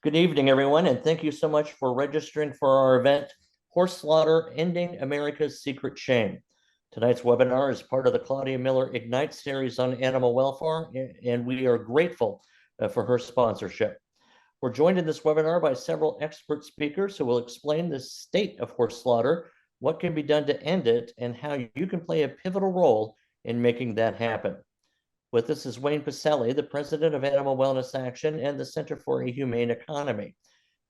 Good evening, everyone, and thank you so much for registering for our event, Horse Slaughter, Ending America's Secret Shame. Tonight's webinar is part of the Claudia Miller Ignite series on animal welfare, and we are grateful for her sponsorship. We're joined in this webinar by several expert speakers who will explain the state of horse slaughter, what can be done to end it, and how you can play a pivotal role in making that happen. With us is Wayne Pacelli, the president of Animal Wellness Action and the Center for a Humane Economy.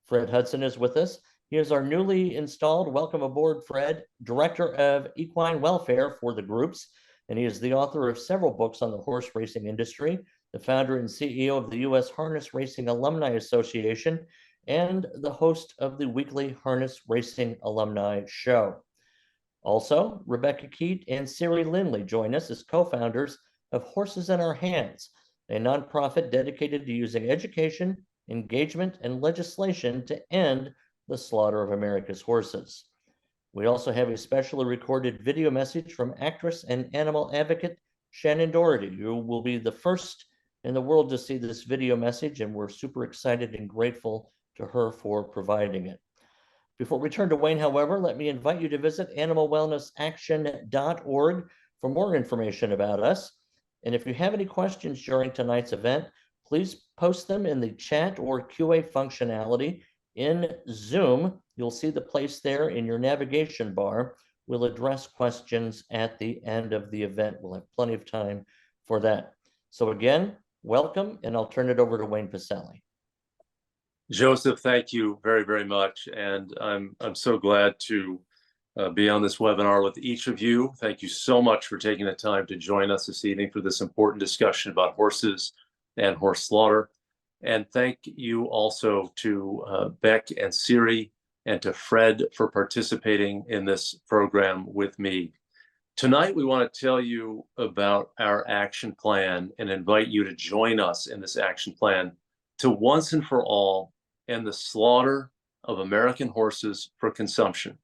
Fred Hudson is with us. He is our newly installed, welcome aboard, Fred, director of equine welfare for the groups, and he is the author of several books on the horse racing industry, the founder and CEO of the U.S. Harness Racing Alumni Association, and the host of the weekly Harness Racing Alumni Show. Also, Rebecca Keat and Siri Lindley join us as co-founders of Horses in Our Hands, a nonprofit dedicated to using education, engagement, and legislation to end the slaughter of America's horses. We also have a specially recorded video message from actress and animal advocate Shannon Doherty, who will be the first in the world to see this video message, and we're super excited and grateful to her for providing it. Before we turn to Wayne, however, let me invite you to visit animalwellnessaction.org for more information about us. And if you have any questions during tonight's event, please post them in the chat or QA functionality in Zoom. You'll see the place there in your navigation bar. We'll address questions at the end of the event. We'll have plenty of time for that. So again, welcome, and I'll turn it over to Wayne Pacelli. Joseph, thank you very, very much. And I'm so glad to be on this webinar with each of you. Thank you so much for taking the time to join us this evening for this important discussion about horses and horse slaughter. And thank you also to Beck and Siri and to Fred for participating in this program with me. Tonight, we want to tell you about our action plan and invite you to join us in this action plan to once and for all end the slaughter of American horses for consumption,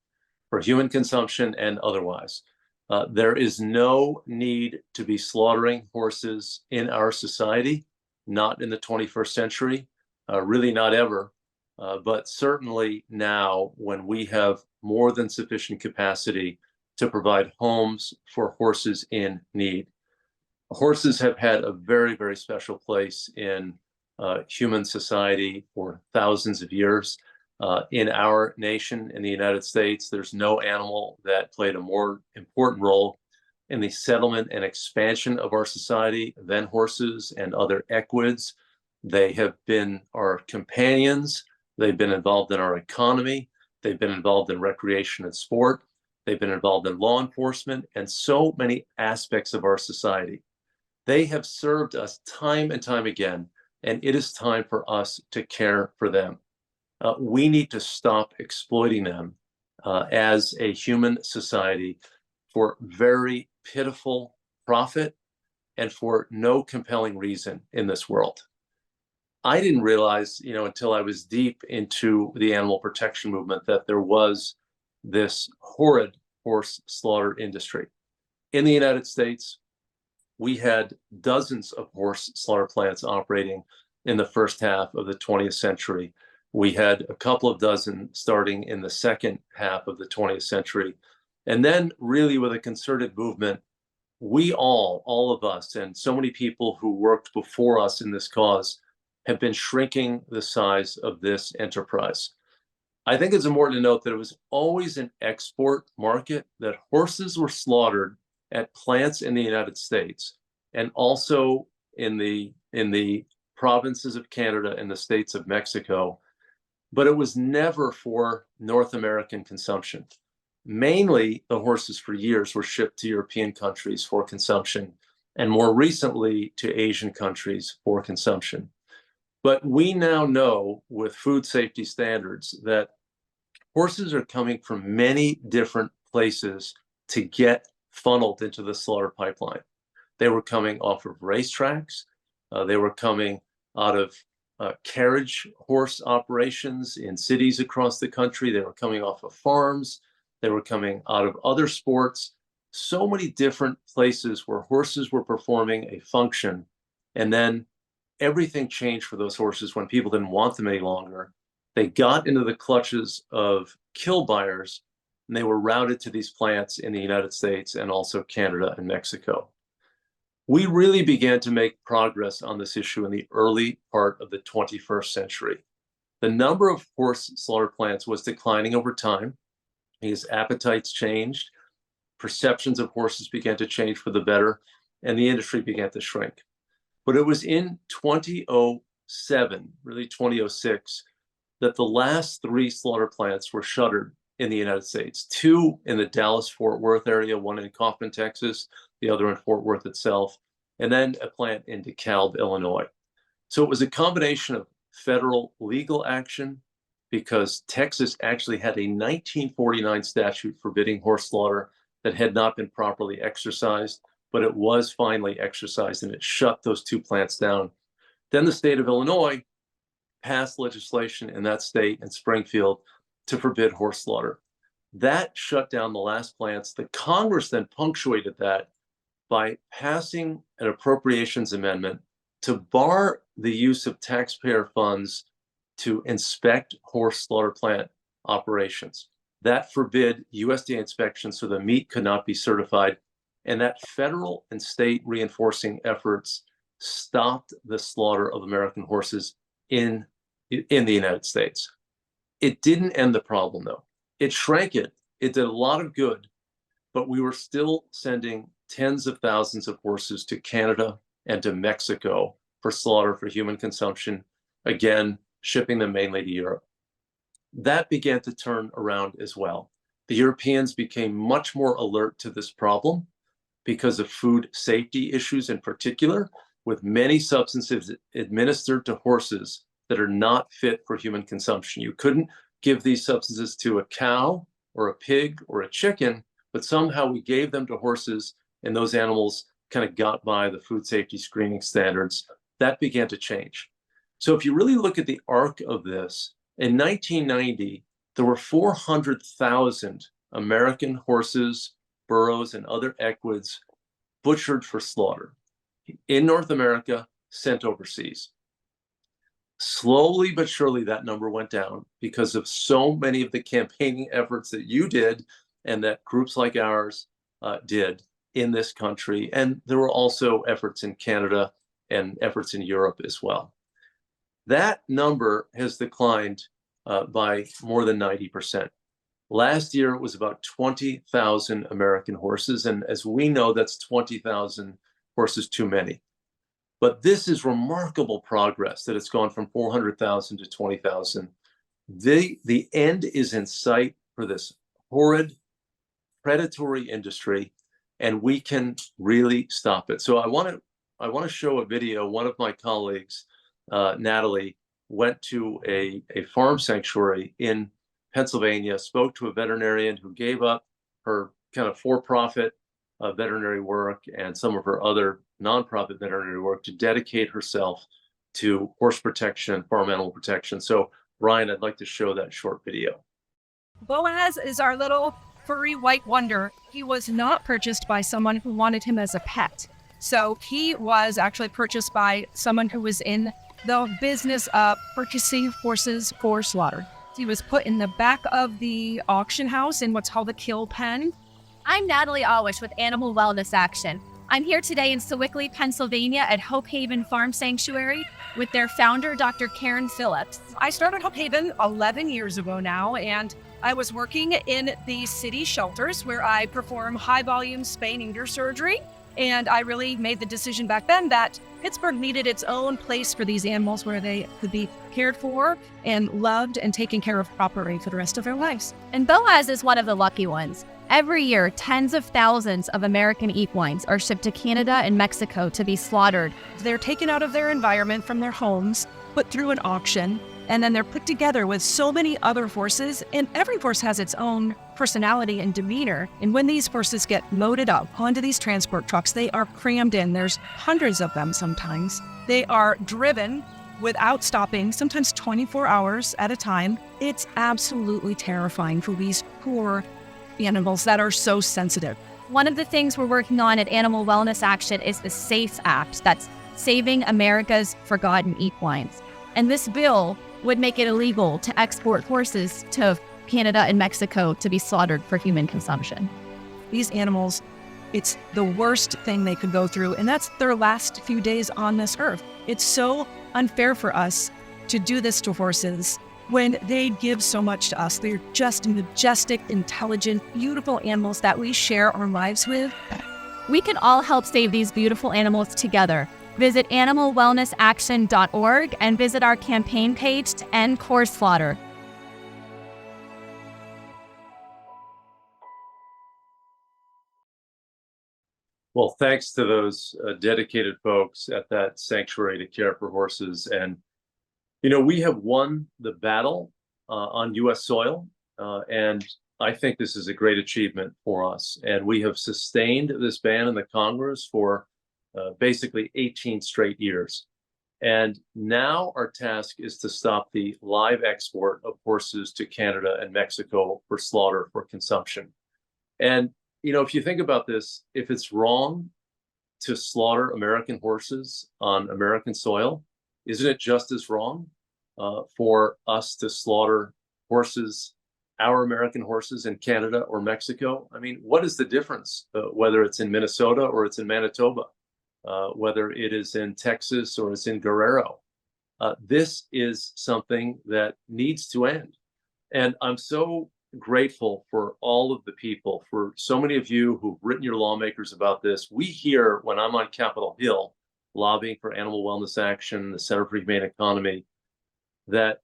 for human consumption and otherwise. There is no need to be slaughtering horses in our society, not in the 21st century, really not ever, but certainly now when we have more than sufficient capacity to provide homes for horses in need. Horses have had a very, very special place in human society for thousands of years. In our nation, in the United States, there's no animal that played a more important role in the settlement and expansion of our society than horses and other equids. They have been our companions. They've been involved in our economy. They've been involved in recreation and sport. They've been involved in law enforcement and so many aspects of our society. They have served us time and time again, and it is time for us to care for them. We need to stop exploiting them as a human society for very pitiful profit and for no compelling reason in this world. I didn't realize, until I was deep into the animal protection movement that there was this horrid horse slaughter industry. In the United States, we had dozens of horse slaughter plants operating in the first half of the 20th century. We had a couple of dozen starting in the second half of the 20th century. And then really with a concerted movement, we all of us, and so many people who worked before us in this cause have been shrinking the size of this enterprise. I think it's important to note that it was always an export market, that horses were slaughtered at plants in the United States and also in the provinces of Canada and the states of Mexico, but it was never for North American consumption. Mainly, the horses for years were shipped to European countries for consumption, and more recently to Asian countries for consumption. But we now know with food safety standards that horses are coming from many different places to get funneled into the slaughter pipeline. They were coming off of racetracks. They were coming out of carriage horse operations in cities across the country. They were coming off of farms. They were coming out of other sports. So many different places where horses were performing a function, and then everything changed for those horses when people didn't want them any longer. They got into the clutches of kill buyers, and they were routed to these plants in the United States and also Canada and Mexico. We really began to make progress on this issue in the early part of the 21st century. The number of horse slaughter plants was declining over time because appetites changed, perceptions of horses began to change for the better, and the industry began to shrink. But it was in 2007, really 2006, that the last 3 slaughter plants were shuttered in the United States. 2 in the Dallas-Fort Worth area, one in Kaufman, Texas, the other in Fort Worth itself, and then a plant in DeKalb, Illinois. So it was a combination of federal legal action, because Texas actually had a 1949 statute forbidding horse slaughter that had not been properly exercised, but it was finally exercised and it shut those 2 plants down. Then the state of Illinois passed legislation in that state in Springfield to forbid horse slaughter. That shut down the last plants. The Congress then punctuated that by passing an appropriations amendment to bar the use of taxpayer funds to inspect horse slaughter plant operations. That forbid USDA inspections so the meat could not be certified. And that federal and state reinforcing efforts stopped the slaughter of American horses in the United States. It didn't end the problem, though. It shrank it. It did a lot of good, but we were still sending tens of thousands of horses to Canada and to Mexico for slaughter for human consumption, again, shipping them mainly to Europe. That began to turn around as well. The Europeans became much more alert to this problem because of food safety issues in particular, with many substances administered to horses that are not fit for human consumption. You couldn't give these substances to a cow or a pig or a chicken, but somehow we gave them to horses, and those animals kind of got by the food safety screening standards. That began to change. So if you really look at the arc of this, in 1990, there were 400,000 American horses, burros, and other equids butchered for slaughter in North America, sent overseas. Slowly but surely, that number went down because of so many of the campaigning efforts that you did and that groups like ours did in this country. And there were also efforts in Canada and efforts in Europe as well. That number has declined by more than 90%. Last year, it was about 20,000 American horses. And as we know, that's 20,000 horses too many. But this is remarkable progress that it's gone from 400,000 to 20,000. The end is in sight for this horrid, predatory industry, and we can really stop it. So I want to show a video. One of my colleagues, Natalie, went to a farm sanctuary in Pennsylvania, spoke to a veterinarian who gave up her kind of for-profit veterinary work and some of her other nonprofit veterinary work to dedicate herself to horse protection and farm animal protection. So, Brian, I'd like to show that short video. Boaz is our little furry white wonder. He was not purchased by someone who wanted him as a pet. So he was actually purchased by someone who was in the business of purchasing horses for slaughter. He was put in the back of the auction house in what's called the kill pen. I'm Natalie Alwish with Animal Wellness Action. I'm here today in Sewickley, Pennsylvania at Hope Haven Farm Sanctuary with their founder, Dr. Karen Phillips. I started Hope Haven 11 years ago now, and I was working in the city shelters where I perform high-volume spay-neuter surgery. And I really made the decision back then that Pittsburgh needed its own place for these animals where they could be cared for and loved and taken care of properly for the rest of their lives. And Boaz is one of the lucky ones. Every year, tens of thousands of American equines are shipped to Canada and Mexico to be slaughtered. They're taken out of their environment from their homes, put through an auction, and then they're put together with so many other horses, and every horse has its own personality and demeanor. And when these horses get loaded up onto these transport trucks, they are crammed in. There's hundreds of them sometimes. They are driven without stopping, sometimes 24 hours at a time. It's absolutely terrifying for these poor animals that are so sensitive. One of the things we're working on at Animal Wellness Action is the SAFE Act. That's Saving America's Forgotten Equines. And this bill would make it illegal to export horses to Canada and Mexico to be slaughtered for human consumption. These animals, it's the worst thing they could go through, and that's their last few days on this earth. It's so unfair for us to do this to horses when they give so much to us. They're just majestic, intelligent, beautiful animals that we share our lives with. We can all help save these beautiful animals together. Visit animalwellnessaction.org and visit our campaign page to end horse slaughter. Well, thanks to those dedicated folks at that sanctuary to care for horses. And, you know, we have won the battle on U.S. soil, and I think this is a great achievement for us. And we have sustained this ban in the Congress for basically 18 straight years. And now our task is to stop the live export of horses to Canada and Mexico for slaughter for consumption. And, you know, if you think about this, if it's wrong to slaughter American horses on American soil, isn't it just as wrong for us to slaughter horses, our American horses, in Canada or Mexico? I mean, what is the difference, whether it's in Minnesota or it's in Manitoba, whether it is in Texas or it's in Guerrero? This is something that needs to end. And I'm so grateful for all of the people, for so many of you who've written your lawmakers about this. We hear, when I'm on Capitol Hill lobbying for animal wellness action, the Center for Humane Economy, that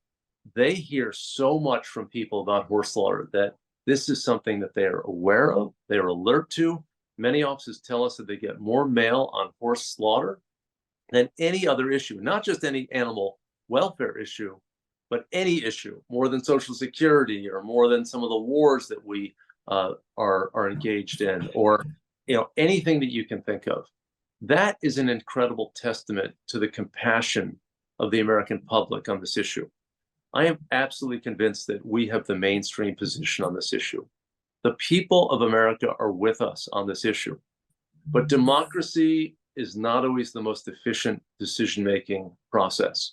they hear so much from people about horse slaughter, that this is something that they are aware of, they are alert to. Many offices tell us that they get more mail on horse slaughter than any other issue, not just any animal welfare issue, but any issue, more than Social Security or more than some of the wars that we are engaged in, or, you know, anything that you can think of. That is an incredible testament to the compassion of the American public on this issue. I am absolutely convinced that we have the mainstream position on this issue. The people of America are with us on this issue. But democracy is not always the most efficient decision-making process.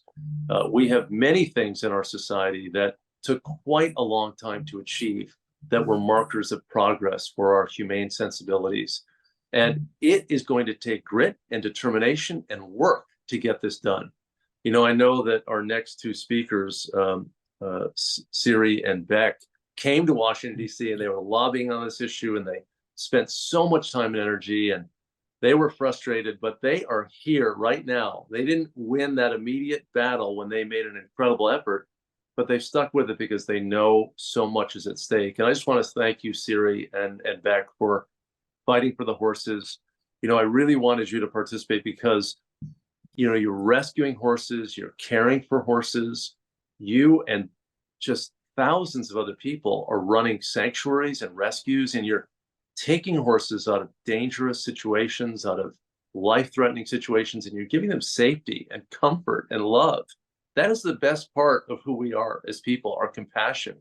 We have many things in our society that took quite a long time to achieve, that were markers of progress for our humane sensibilities. And it is going to take grit and determination and work to get this done. You know, I know that our next two speakers, Siri and Beck, came to Washington, D.C., and they were lobbying on this issue, and they spent so much time and energy, and they were frustrated, but they are here right now. They didn't win that immediate battle when they made an incredible effort, but they've stuck with it because they know so much is at stake. And I just want to thank you, Siri and Beck, for fighting for the horses. You know, I really wanted you to participate because, you know, you're rescuing horses, you're caring for horses. You and just thousands of other people are running sanctuaries and rescues, and you're taking horses out of dangerous situations, out of life-threatening situations, and you're giving them safety and comfort and love. That is the best part of who we are as people, our compassion.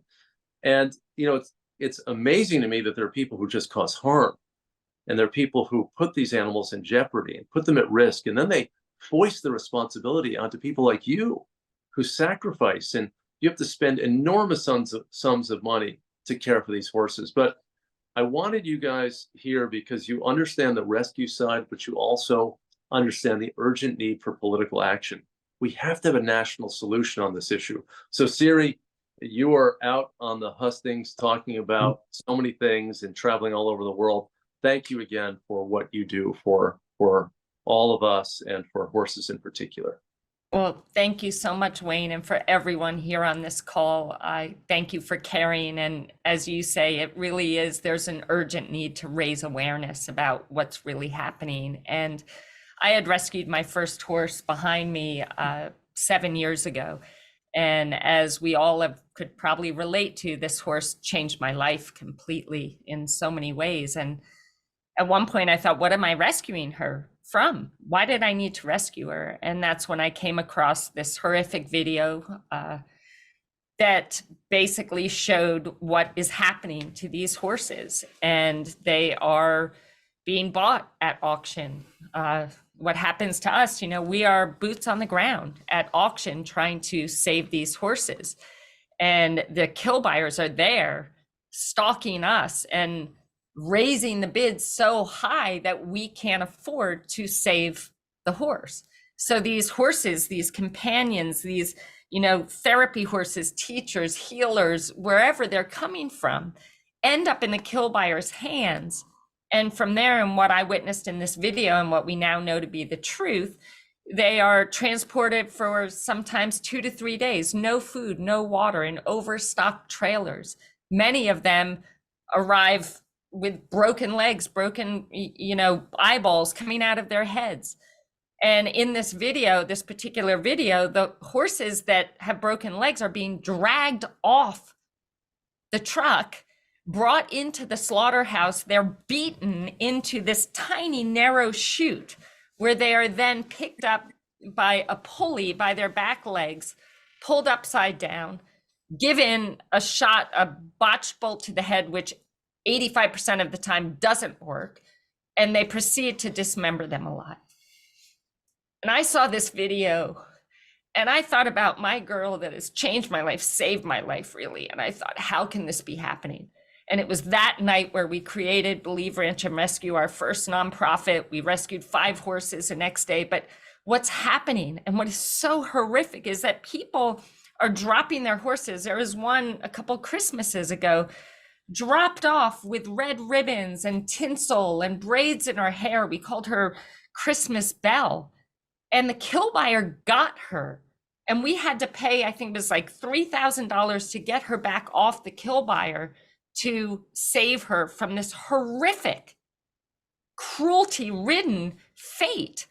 And, you know, it's amazing to me that there are people who just cause harm, and there are people who put these animals in jeopardy and put them at risk, and then they foist the responsibility onto people like you who sacrifice, and you have to spend enormous sums of money to care for these horses. But I wanted you guys here because you understand the rescue side, but you also understand the urgent need for political action. We have to have a national solution on this issue. So Siri, you are out on the hustings talking about so many things and traveling all over the world. Thank you again for what you do for all of us and for horses in particular. Well, thank you so much, Wayne, and for everyone here on this call. I thank you for caring. And as you say, it really is, there's an urgent need to raise awareness about what's really happening. And I had rescued my first horse behind me 7 years ago. And as we all could probably relate to, this horse changed my life completely in so many ways. And at one point I thought, what am I rescuing her from? Why did I need to rescue her? And that's when I came across this horrific video that basically showed what is happening to these horses. And they are being bought at auction. what happens to us, we are boots on the ground at auction trying to save these horses. And the kill buyers are there stalking us and raising the bids so high that we can't afford to save the horse. So these horses, these companions, these, therapy horses, teachers, healers, wherever they're coming from, end up in the kill buyer's hands. And from there, and what I witnessed in this video and what we now know to be the truth, they are transported for sometimes 2 to 3 days, no food, no water, in overstocked trailers. Many of them arrive with broken legs, broken, eyeballs coming out of their heads. And in this video, this particular video, the horses that have broken legs are being dragged off the truck, brought into the slaughterhouse. They're beaten into this tiny narrow chute where they are then picked up by a pulley by their back legs, pulled upside down, given a shot, a botched bolt to the head, which 85% of the time doesn't work, and they proceed to dismember them alive. And I saw this video and I thought about my girl that has changed my life, saved my life really. And I thought, how can this be happening? And it was that night where we created Believe Ranch and Rescue, our first nonprofit. We rescued 5 horses the next day. But what's happening and what is so horrific is that people are dropping their horses. There was one a couple Christmases ago, dropped off with red ribbons and tinsel and braids in her hair. We called her Christmas Belle. And the kill buyer got her. And we had to pay, I think it was like $3,000 to get her back off the kill buyer to save her from this horrific, cruelty-ridden fate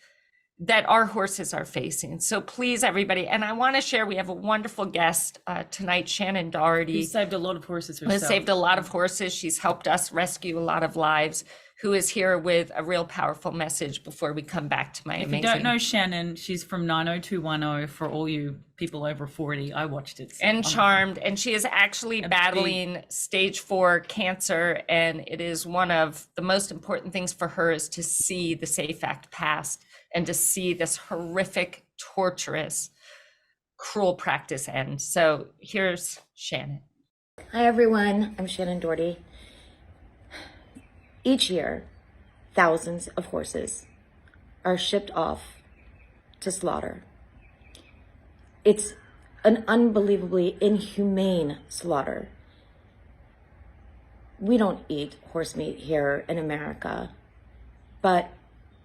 that our horses are facing. So please, everybody, and I want to share, we have a wonderful guest tonight, Shannon Doherty. You saved a lot of horses herself. Has saved a lot of horses. She's helped us rescue a lot of lives, who is here with a real powerful message before we come back to my If amazing. you don't know Shannon, she's from 90210 for all you people over 40. I watched it. And Charmed, and she is actually battling stage 4 cancer, and it is one of the most important things for her is to see the SAFE Act passed and to see this horrific, torturous, cruel practice end. So here's Shannon. Hi everyone, I'm Shannon Doherty. Each year, thousands of horses are shipped off to slaughter. It's an unbelievably inhumane slaughter. We don't eat horse meat here in America, but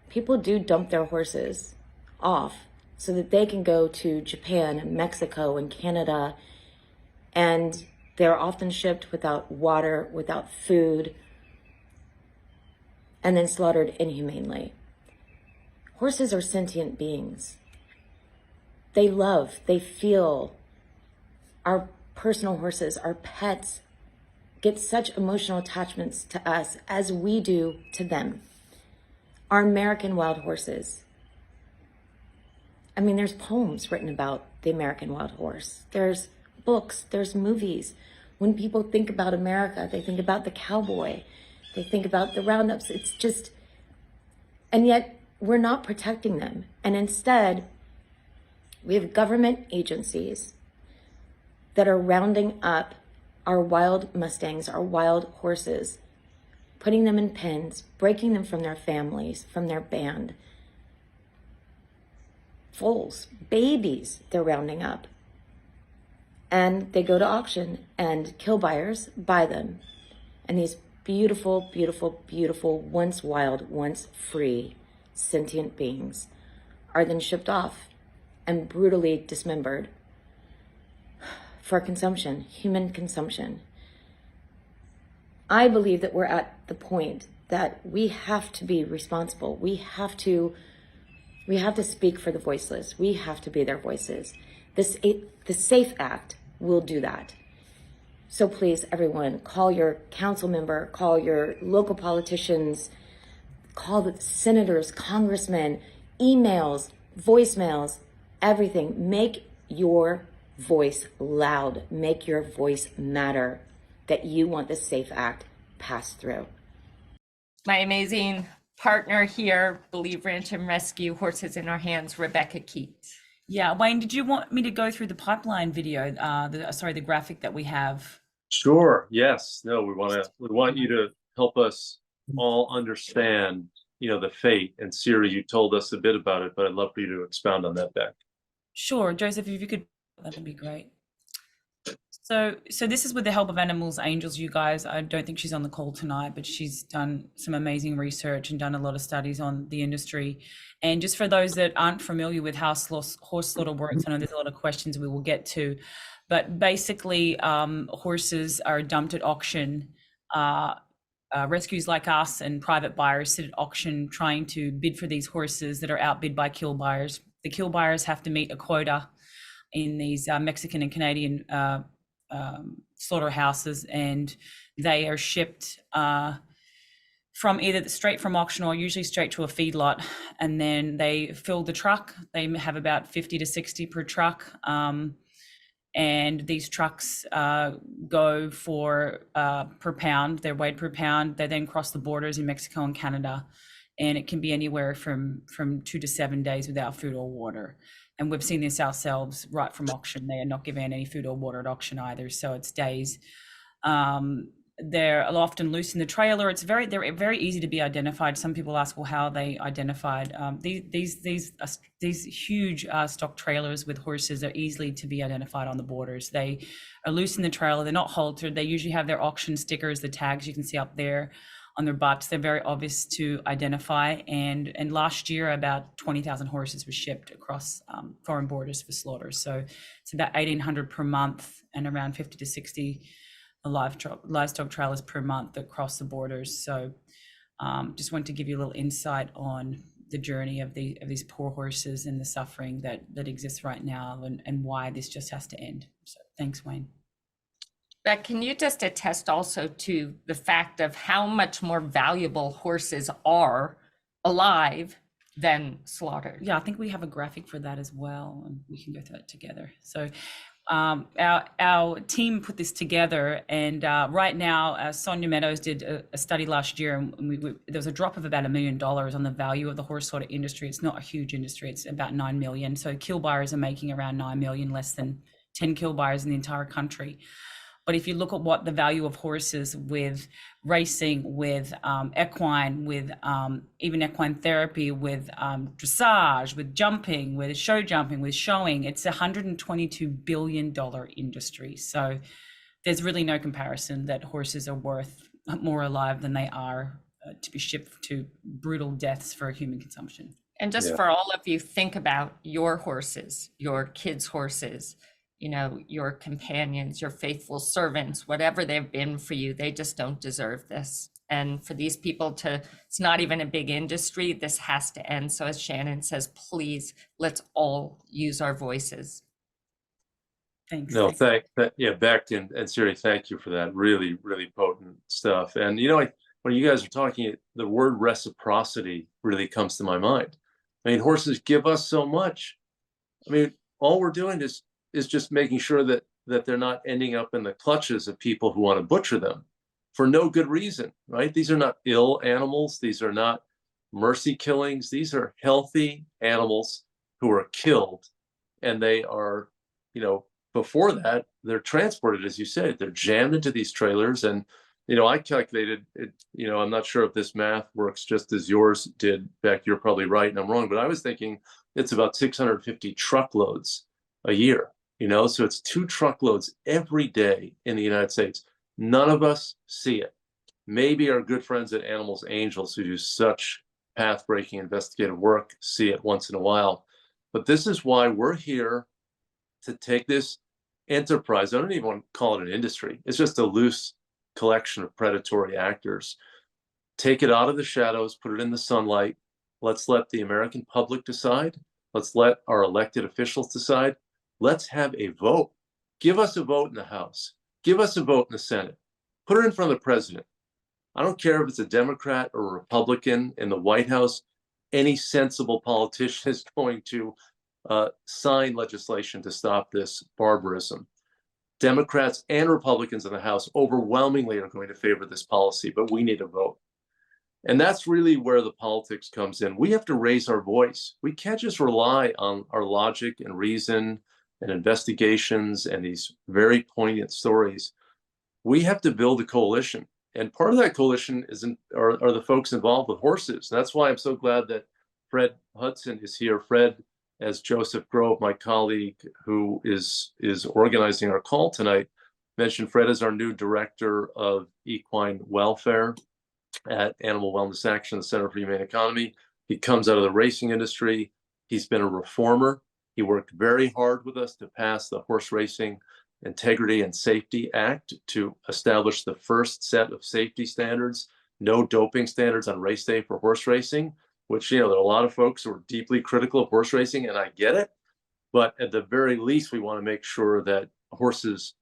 people do dump their horses off so that they can go to Japan and Mexico and Canada, and they're often shipped without water, without food, and then slaughtered inhumanely. Horses are sentient beings. They love, they feel. Our personal horses, our pets, get such emotional attachments to us as we do to them. Our American wild horses. I mean, there's poems written about the American wild horse. There's books, there's movies. When people think about America, they think about the cowboy. They think about the roundups. It's just, and yet we're not protecting them. And instead, we have government agencies that are rounding up our wild Mustangs, our wild horses, putting them in pens, breaking them from their families, from their band. Foals, babies, they're rounding up. And they go to auction and kill buyers buy them. And these beautiful, beautiful, beautiful, once wild, once free, sentient beings are then shipped off and brutally dismembered for consumption, human consumption. I believe that we're at the point that we have to be responsible. We have to speak for the voiceless. We have to be their voices. The SAFE Act will do that. So please, everyone, call your council member, call your local politicians, call the senators, congressmen, emails, voicemails, everything. Make your voice loud. Make your voice matter that you want the SAFE Act passed through. My amazing partner here, Believe Ranch and Rescue, Horses in Our Hands, Rebecca Keats. Yeah, Wayne, did you want me to go through the pipeline video, the graphic that we have? Sure. Yes. No, we want you to help us all understand, the fate. And Siri, you told us a bit about it, but I'd love for you to expound on that, Beck. Sure, Joseph, if you could, that would be great. So this is with the help of Animals Angels, you guys. I don't think she's on the call tonight, but she's done some amazing research and done a lot of studies on the industry. And just for those that aren't familiar with how horse slaughter works, I know there's a lot of questions we will get to, but basically horses are dumped at auction. Rescues like us and private buyers sit at auction trying to bid for these horses that are outbid by kill buyers. The kill buyers have to meet a quota in these Mexican and Canadian slaughterhouses, and they are shipped from either straight from auction or usually straight to a feedlot, and then they fill the truck. They have about 50 to 60 per truck, and these trucks go for per pound. They're weighed per pound. They then cross the borders in Mexico and Canada, and it can be anywhere from 2 to 7 days without food or water. And we've seen this ourselves right from auction. They are not given any food or water at auction either, so it's days. They're often loose in the trailer. They're very easy to be identified. Some people ask, well, how are they identified? These huge stock trailers with horses are easily to be identified on the borders. They are loose in the trailer. They're not haltered. They usually have their auction stickers, the tags you can see up there on their butts. They're very obvious to identify. And last year, about 20,000 horses were shipped across foreign borders for slaughter. So it's about 1,800 per month and around 50 to 60 livestock trailers per month that cross the borders. So just want to give you a little insight on the journey of these poor horses and the suffering that exists right now, and why this just has to end. So thanks, Wayne. But can you just attest also to the fact of how much more valuable horses are alive than slaughtered? Yeah, I think we have a graphic for that as well, and we can go through that together. So our team put this together, and right now Sonia Meadows did a study last year, and there was a drop of about $1 million on the value of the horse slaughter industry. It's not a huge industry, it's about 9 million. So kill buyers are making around 9 million, less than 10 kill buyers in the entire country. But if you look at what the value of horses with racing, with equine, with even equine therapy, with dressage, with jumping, with show jumping, with showing, it's $122 billion industry. So there's really no comparison that horses are worth more alive than they are to be shipped to brutal deaths for human consumption. And just for all of you, think about your horses, your kids' horses, your companions, your faithful servants, whatever they've been for you, they just don't deserve this. And for these people it's not even a big industry, this has to end. So as Shannon says, please, let's all use our voices. Thanks. No, Beck and Siri, thank you for that. Really, really potent stuff. And when you guys are talking, the word reciprocity really comes to my mind. I mean, horses give us so much. I mean, all we're doing is just making sure that they're not ending up in the clutches of people who want to butcher them for no good reason, right? These are not ill animals. These are not mercy killings. These are healthy animals who are killed, and they are, before that, they're transported, as you said, they're jammed into these trailers. And, I calculated it, I'm not sure if this math works just as yours did, Beck, you're probably right and I'm wrong, but I was thinking it's about 650 truckloads a year. So it's 2 truckloads every day in the United States. None of us see it. Maybe our good friends at Animals Angels, who do such path-breaking investigative work, see it once in a while. But this is why we're here, to take this enterprise. I don't even want to call it an industry. It's just a loose collection of predatory actors. Take it out of the shadows, put it in the sunlight. Let's let the American public decide. Let's let our elected officials decide. Let's have a vote. Give us a vote in the House. Give us a vote in the Senate. Put it in front of the president. I don't care if it's a Democrat or a Republican in the White House. Any sensible politician is going to sign legislation to stop this barbarism. Democrats and Republicans in the House overwhelmingly are going to favor this policy, but we need a vote. And that's really where the politics comes in. We have to raise our voice. We can't just rely on our logic and reason and investigations and these very poignant stories. We have to build a coalition. And part of that coalition are the folks involved with horses. And that's why I'm so glad that Fred Hudson is here. Fred, as Joseph Grove, my colleague who is organizing our call tonight, mentioned, Fred is our new director of equine welfare at Animal Wellness Action, the Center for Humane Economy. He comes out of the racing industry. He's been a reformer. He worked very hard with us to pass the Horse Racing Integrity and Safety Act to establish the first set of safety standards, no doping standards on race day for horse racing, which, there are a lot of folks who are deeply critical of horse racing, and I get it. But at the very least, we want to make sure that horses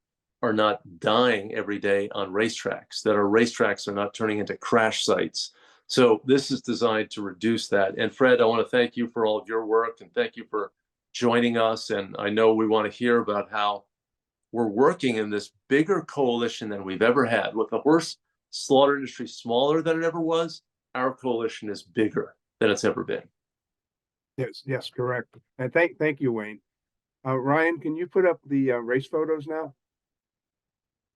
are not dying every day on racetracks, that our racetracks are not turning into crash sites. So this is designed to reduce that. And Fred, I want to thank you for all of your work and thank you for joining us. And I know we want to hear about how we're working in this bigger coalition than we've ever had. With the horse slaughter industry smaller than it ever was, our coalition is bigger than it's ever been. Yes, correct. And thank you, Wayne. Ryan, can you put up the race photos now?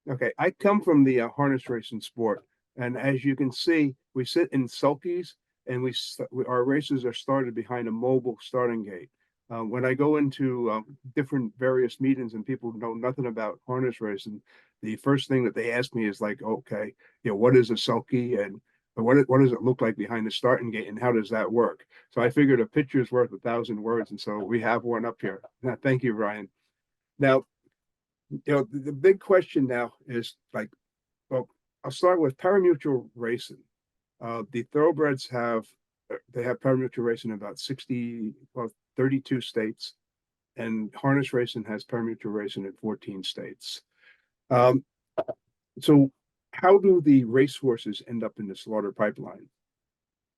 Okay, I come from the harness racing sport, and as you can see, we sit in sulkies, and our races are started behind a mobile starting gate. When I go into different various meetings and people know nothing about harness racing, the first thing that they ask me is like, okay, what is a sulky, and what does it look like behind the starting gate, and how does that work? So I figured a picture's worth 1,000 words, and so we have one up here. Thank you, Ryan. Now, the big question now is like, well, I'll start with parimutuel racing. The thoroughbreds have parimutuel racing in about 32 states, and harness racing has parimutuel racing in 14 states. So how do the racehorses end up in the slaughter pipeline?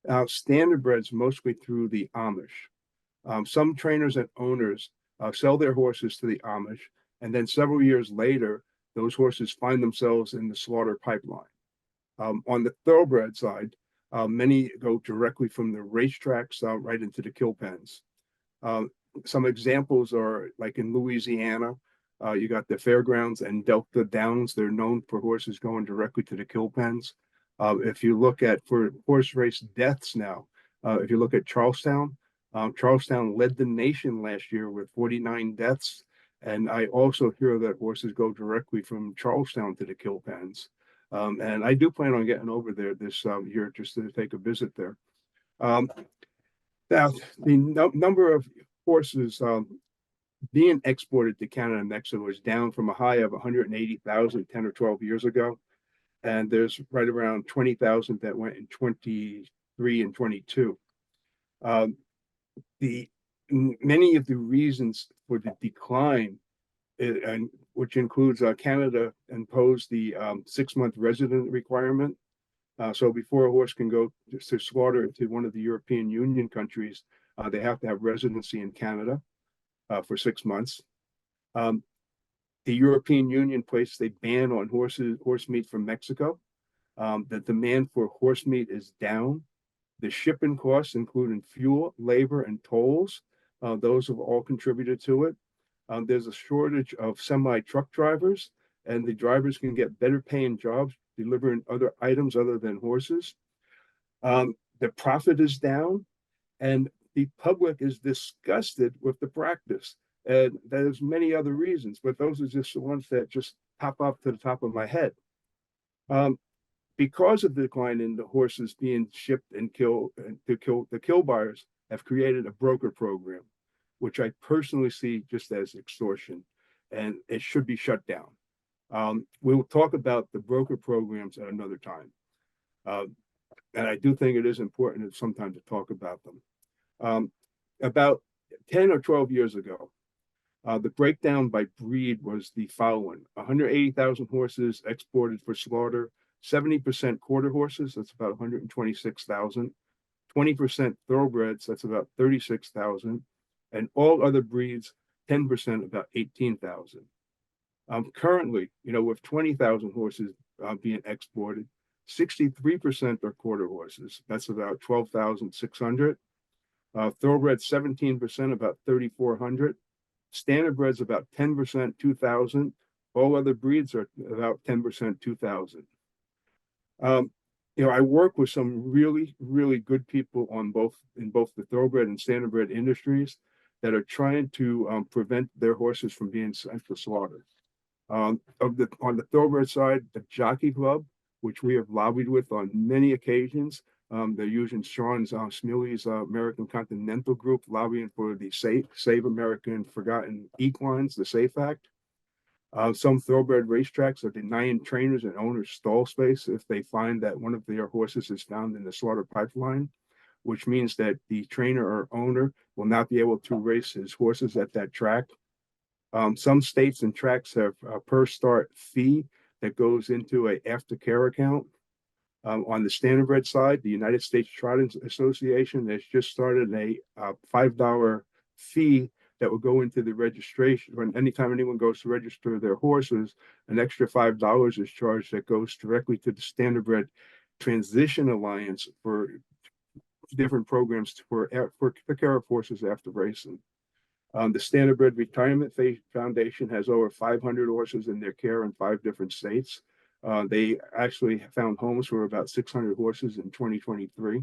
Standardbreds mostly through the Amish. Some trainers and owners sell their horses to the Amish, and then several years later, those horses find themselves in the slaughter pipeline. On the thoroughbred side, many go directly from the racetracks right into the kill pens. Some examples are like in Louisiana, you got the fairgrounds and Delta Downs. They're known for horses going directly to the kill pens. If you look at for horse race deaths now, if you look at Charlestown, Charlestown led the nation last year with 49 deaths. And I also hear that horses go directly from Charlestown to the kill pens. And I do plan on getting over there this year just to take a visit there. Now, the number of horses being exported to Canada and Mexico is down from a high of 180,000 10 or 12 years ago. And there's right around 20,000 that went in 23 and 22. Many of the reasons for the decline, and which includes Canada imposed the 6-month resident requirement. So before a horse can go to slaughter to one of the European Union countries, they have to have residency in Canada for 6 months. The European Union placed a ban on horse meat from Mexico. The demand for horse meat is down. The shipping costs, including fuel, labor, and tolls, those have all contributed to it. There's a shortage of semi-truck drivers, and the drivers can get better paying jobs delivering other items other than horses. The profit is down, and the public is disgusted with the practice. And there's many other reasons, but those are just the ones that just pop up to the top of my head. Because of the decline in the horses being shipped and killed, the kill buyers have created a broker program, which I personally see just as extortion, and it should be shut down. We will talk about the broker programs at another time. And I do think it is important sometimes to talk about them. About 10 or 12 years ago, the breakdown by breed was the following: 180,000 horses exported for slaughter, 70% quarter horses, that's about 126,000, 20% thoroughbreds, that's about 36,000, and all other breeds, 10%, about 18,000. Currently, with 20,000 horses being exported, 63% are quarter horses. That's about 12,600. Thoroughbred 17%, about 3,400. Standardbreds about 10%, 2,000. All other breeds are about 10%, 2,000. I work with some really, really good people in both the thoroughbred and standardbred industries that are trying to prevent their horses from being sent to slaughter. On the thoroughbred side, the Jockey Club, which we have lobbied with on many occasions, they're using Sean Smiley's American Continental Group lobbying for the Save American Forgotten Equines, the SAFE Act. Some thoroughbred racetracks are denying trainers and owners stall space if they find that one of their horses is found in the slaughter pipeline, which means that the trainer or owner will not be able to race his horses at that track. Some states and tracks have a per start fee that goes into a aftercare account. On the standardbred side, the United States Trotting Association has just started a $5 fee that will go into the registration. When anytime anyone goes to register their horses, an extra $5 is charged that goes directly to the Standardbred Transition Alliance for different programs for care of horses after racing. The Standardbred Retirement Foundation has over 500 horses in their care in 5 different states. They actually found homes for about 600 horses in 2023.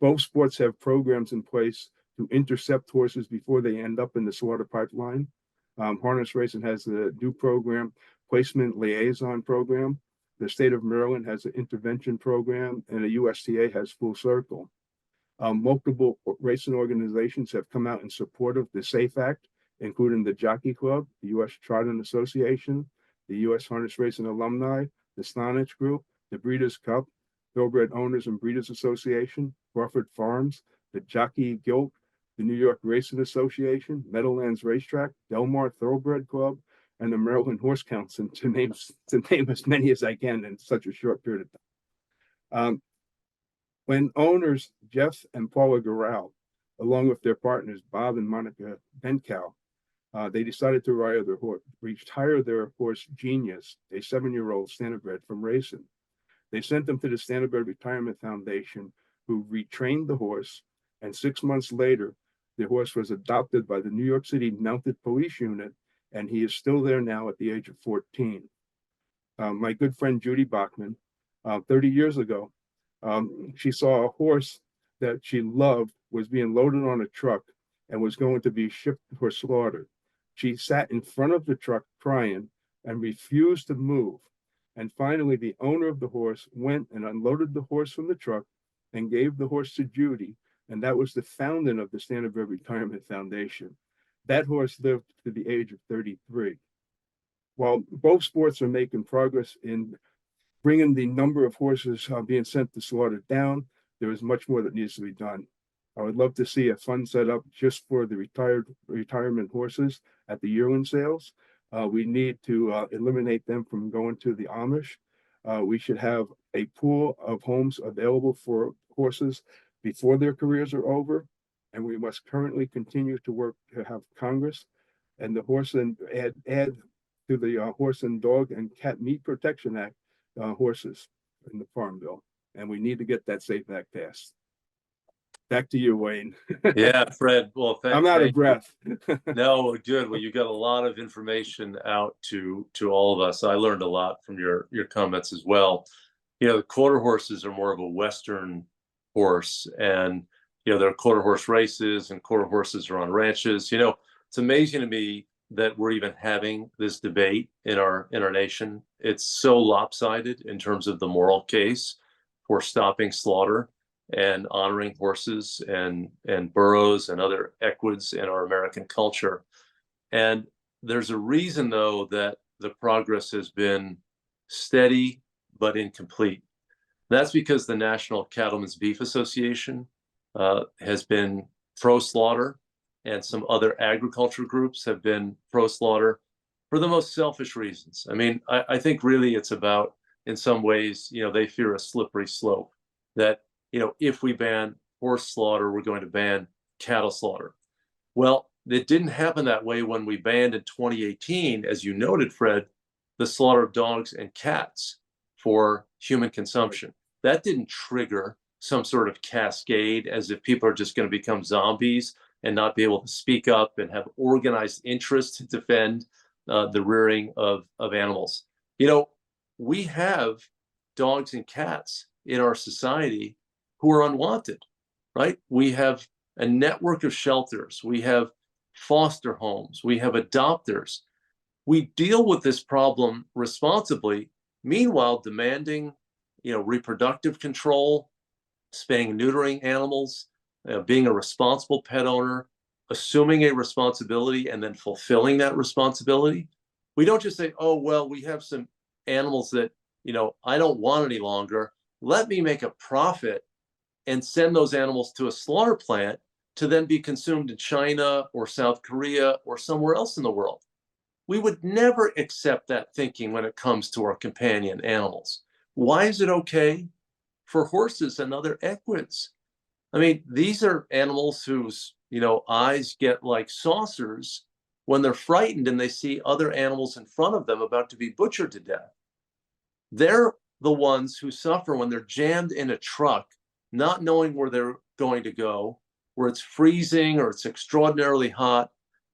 Both sports have programs in place to intercept horses before they end up in the slaughter pipeline. Harness racing has the new program, Placement Liaison Program. The state of Maryland has an intervention program, and the USTA has Full Circle. Multiple racing organizations have come out in support of the SAFE Act, including the Jockey Club, the U.S. Trotting Association, the U.S. Harness Racing Alumni, the Steinitz Group, the Breeders' Cup, Thoroughbred Owners and Breeders Association, Crawford Farms, the Jockey Guild, the New York Racing Association, Meadowlands Racetrack, Delmar Thoroughbred Club, and the Maryland Horse Council, to name as many as I can in such a short period of time. When owners Jeff and Paula Garral, along with their partners Bob and Monica Benkow, they decided to retire their horse Genius, a 7-year-old standardbred, from racing. They sent them to the Standardbred Retirement Foundation, who retrained the horse, and 6 months later, the horse was adopted by the New York City Mounted Police Unit, and he is still there now at the age of 14. My good friend Judy Bachman, 30 years ago, she saw a horse that she loved was being loaded on a truck and was going to be shipped for slaughter. She sat in front of the truck crying and refused to move. And finally, the owner of the horse went and unloaded the horse from the truck and gave the horse to Judy. And that was the founding of the Standardbred Retirement Foundation. That horse lived to the age of 33. While both sports are making progress in bringing the number of horses being sent to slaughter down, there is much more that needs to be done. I would love to see a fund set up just for the retirement horses at the yearling sales. We need to eliminate them from going to the Amish. We should have a pool of homes available for horses before their careers are over. And we must currently continue to work to have Congress and the horse and add to the Horse and Dog and Cat Meat Protection Act horses in the Farm Bill. And we need to get that SAFE Act passed. Back to you, Wayne. Yeah, Fred. Well, I'm out of breath. No, good. Well, you got a lot of information out to all of us. I learned a lot from your comments as well. The quarter horses are more of a Western horse, and there are quarter horse races, and quarter horses are on ranches. It's amazing to me that we're even having this debate in our nation. It's so lopsided in terms of the moral case for stopping slaughter and honoring horses and burros and other equids in our American culture. And there's a reason, though, that the progress has been steady but incomplete. That's because the National Cattlemen's Beef Association has been pro-slaughter, and some other agriculture groups have been pro-slaughter for the most selfish reasons. I mean, I think really it's about, in some ways, they fear a slippery slope, that if we ban horse slaughter, we're going to ban cattle slaughter. Well, it didn't happen that way when we banned in 2018, as you noted, Fred, the slaughter of dogs and cats. for human consumption. That didn't trigger some sort of cascade as if people are just going to become zombies and not be able to speak up and have organized interests to defend the rearing of animals. You know, we have dogs and cats in our society who are unwanted, right? We have a network of shelters. We have foster homes. We have adopters. We deal with this problem responsibly, meanwhile demanding, you know, reproductive control, spaying and neutering animals, being a responsible pet owner, assuming a responsibility and then fulfilling that responsibility. We don't just say, oh, well, we have some animals that, you know, I don't want any longer. Let me make a profit and send those animals to a slaughter plant to then be consumed in China or South Korea or somewhere else in the world. We would never accept that thinking when it comes to our companion animals. Why is it okay for horses and other equids? I mean, these are animals whose, you know, eyes get like saucers when they're frightened and they see other animals in front of them about to be butchered to death. They're the ones who suffer when they're jammed in a truck, not knowing where they're going to go, where it's freezing or it's extraordinarily hot,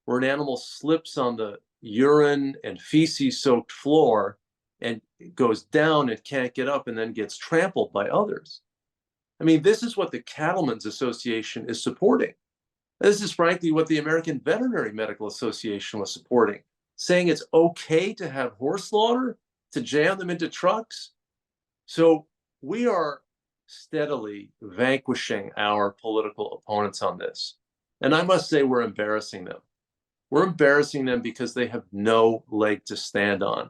where an animal slips on the urine and feces-soaked floor and goes down and can't get up and then gets trampled by others. I mean, this is what the Cattlemen's Association is supporting. This is frankly what the American Veterinary Medical Association was supporting, saying it's okay to have horse slaughter, to jam them into trucks. So we are steadily vanquishing our political opponents on this. And I must say we're embarrassing them. We're embarrassing them because they have no leg to stand on.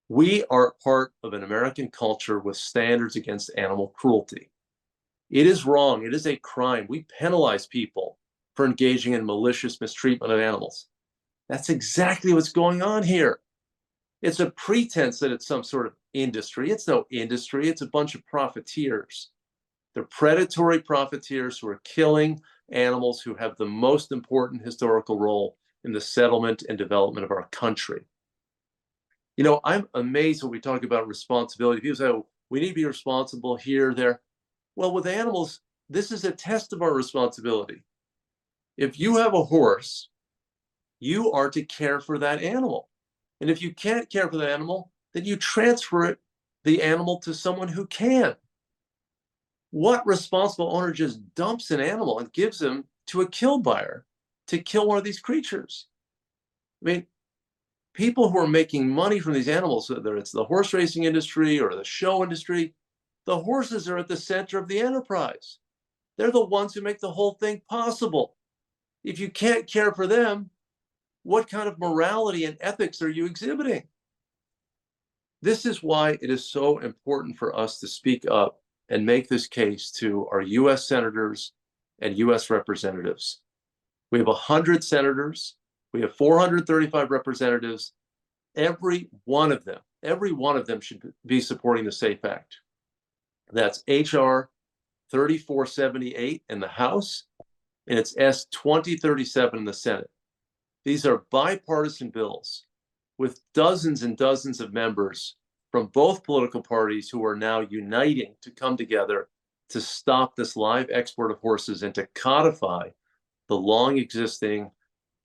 We are part of an American culture with standards against animal cruelty. It is wrong. It is a crime. We penalize people for engaging in malicious mistreatment of animals. That's exactly what's going on here. It's a pretense that it's some sort of industry. It's no industry. It's a bunch of profiteers. They're predatory profiteers who are killing animals who have the most important historical role in the settlement and development of our country. You know, I'm amazed when we talk about responsibility. People say, oh, we need to be responsible here, there. Well, with animals, this is a test of our responsibility. If you have a horse, you are to care for that animal. And if you can't care for the animal, then you transfer the animal to someone who can. What responsible owner just dumps an animal and gives him to a kill buyer to kill one of these creatures? I mean, people who are making money from these animals, whether it's the horse racing industry or the show industry, the horses are at the center of the enterprise. They're the ones who make the whole thing possible. If you can't care for them, what kind of morality and ethics are you exhibiting? This is why it is so important for us to speak up and make this case to our US senators and US representatives. We have 100 senators. We have 435 representatives. Every one of them should be supporting the SAFE Act. That's HR 3478 in the House, and it's S 2037 in the Senate. These are bipartisan bills with dozens and dozens of members from both political parties who are now uniting to come together to stop this live export of horses and to codify the long existing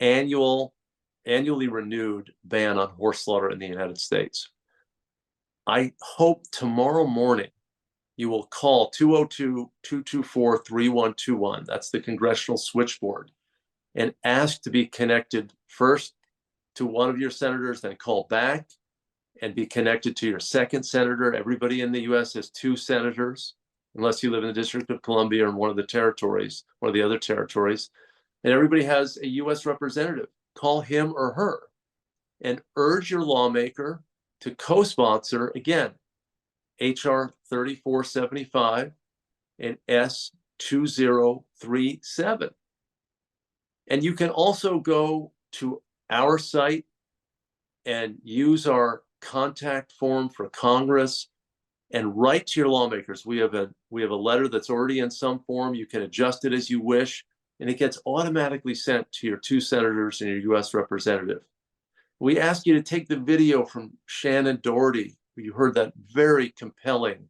annually renewed ban on horse slaughter in the United States. I hope tomorrow morning you will call 202-224-3121. That's the congressional switchboard, and ask to be connected first to one of your senators, then call back and be connected to your second senator. Everybody in the US has 2 senators, unless you live in the District of Columbia or one of the territories, one of the other territories. And everybody has a US representative. Call him or her and urge your lawmaker to co-sponsor, again, HR 3475 and S 2037. And you can also go to our site and use our contact form for Congress and write to your lawmakers. We have a letter that's already in some form. You can adjust it as you wish, and it gets automatically sent to your 2 senators and your US representative. We ask you to take the video from Shannon Doherty You heard that very compelling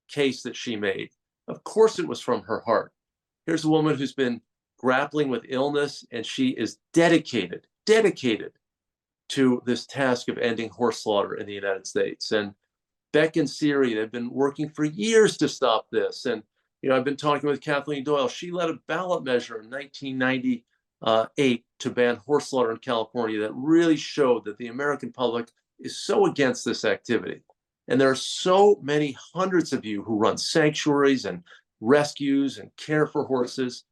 case that she made. Of course, it was from her heart. Here's a woman who's been grappling with illness, and she is dedicated to this task of ending horse slaughter in the United States. And Beck and Siri, they've been working for years to stop this. And, I've been talking with Kathleen Doyle. She led a ballot measure in 1998 to ban horse slaughter in California that really showed that the American public is so against this activity. And there are so many hundreds of you who run sanctuaries and rescues and care for horses.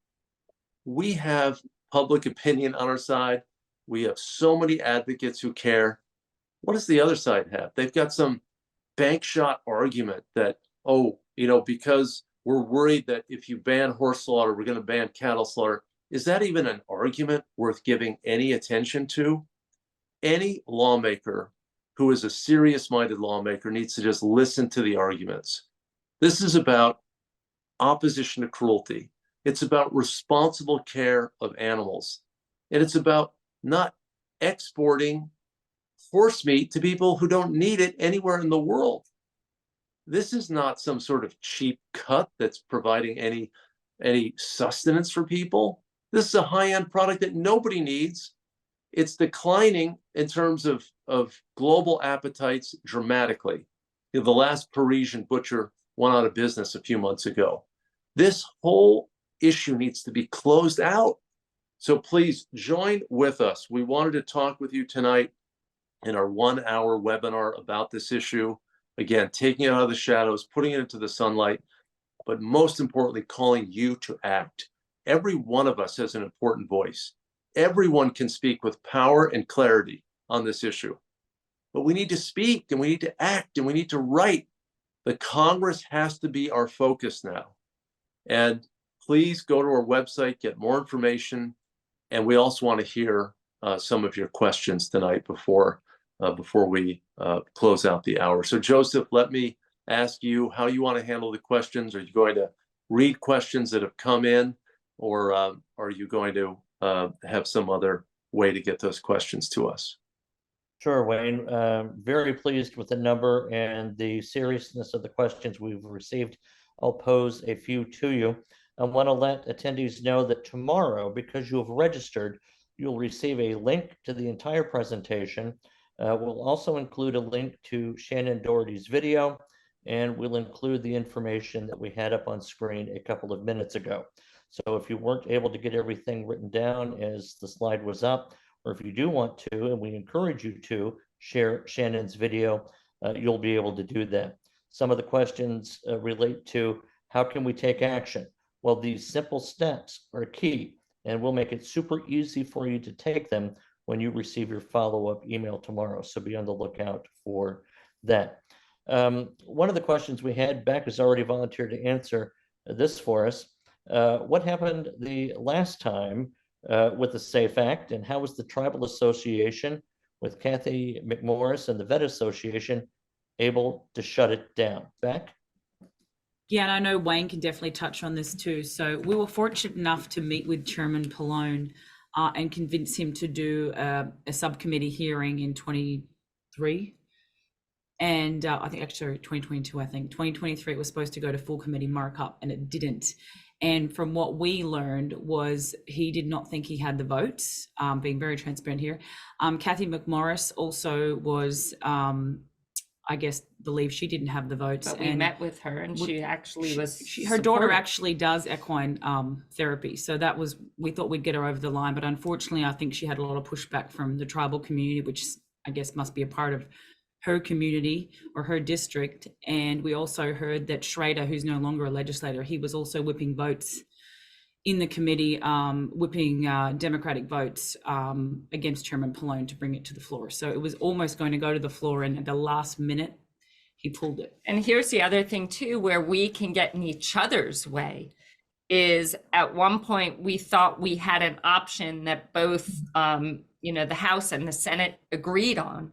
We have public opinion on our side. We have so many advocates who care. What does the other side have? They've got some bank shot argument that, because we're worried that if you ban horse slaughter, we're going to ban cattle slaughter. Is that even an argument worth giving any attention to? Any lawmaker who is a serious-minded lawmaker needs to just listen to the arguments. This is about opposition to cruelty. It's about responsible care of animals. And it's about not exporting horse meat to people who don't need it anywhere in the world. This is not some sort of cheap cut that's providing any sustenance for people. This is a high-end product that nobody needs. It's declining in terms of global appetites dramatically. The last Parisian butcher went out of business a few months ago. This whole issue needs to be closed out. So please join with us. We wanted to talk with you tonight in our 1-hour webinar about this issue. Again, taking it out of the shadows, putting it into the sunlight, but most importantly, calling you to act. Every one of us has an important voice. Everyone can speak with power and clarity on this issue. But we need to speak, and we need to act, and we need to write. The Congress has to be our focus now. And please go to our website, get more information. And we also want to hear some of your questions tonight before we close out the hour. So Joseph, let me ask you how you want to handle the questions. Are you going to read questions that have come in, or are you going to have some other way to get those questions to us? Sure, Wayne. Very pleased with the number and the seriousness of the questions we've received. I'll pose a few to you. I want to let attendees know that tomorrow, because you have registered, you'll receive a link to the entire presentation. We'll also include a link to Shannon Doherty's video, and we'll include the information that we had up on screen a couple of minutes ago. So if you weren't able to get everything written down as the slide was up, or if you do want to, and we encourage you to share Shannon's video, you'll be able to do that. Some of the questions relate to how can we take action? Well, these simple steps are key, and we'll make it super easy for you to take them when you receive your follow-up email tomorrow. So be on the lookout for that. One of the questions we had, Beck has already volunteered to answer this for us. What happened the last time with the SAFE Act, and how was the Tribal Association with Kathy McMorris and the Vet Association able to shut it down? Beck? Yeah, and I know Wayne can definitely touch on this too. So we were fortunate enough to meet with Chairman Pallone and convince him to do a subcommittee hearing in 23. And I think actually 2022, I think 2023 it was supposed to go to full committee markup, and it didn't. And from what we learned was he did not think he had the votes, being very transparent here. Kathy McMorris also was, I guess, believed she didn't have the votes. But we met with her, and she actually was her daughter actually does equine therapy. So that was, we thought we'd get her over the line. But unfortunately, I think she had a lot of pushback from the tribal community, which I guess must be a part of her community or her district. And we also heard that Schrader, who's no longer a legislator, he was also whipping votes in the committee, whipping Democratic votes against Chairman Pallone to bring it to the floor. So it was almost going to go to the floor, and at the last minute, he pulled it. And here's the other thing too, where we can get in each other's way, is at one point we thought we had an option that both, the House and the Senate agreed on.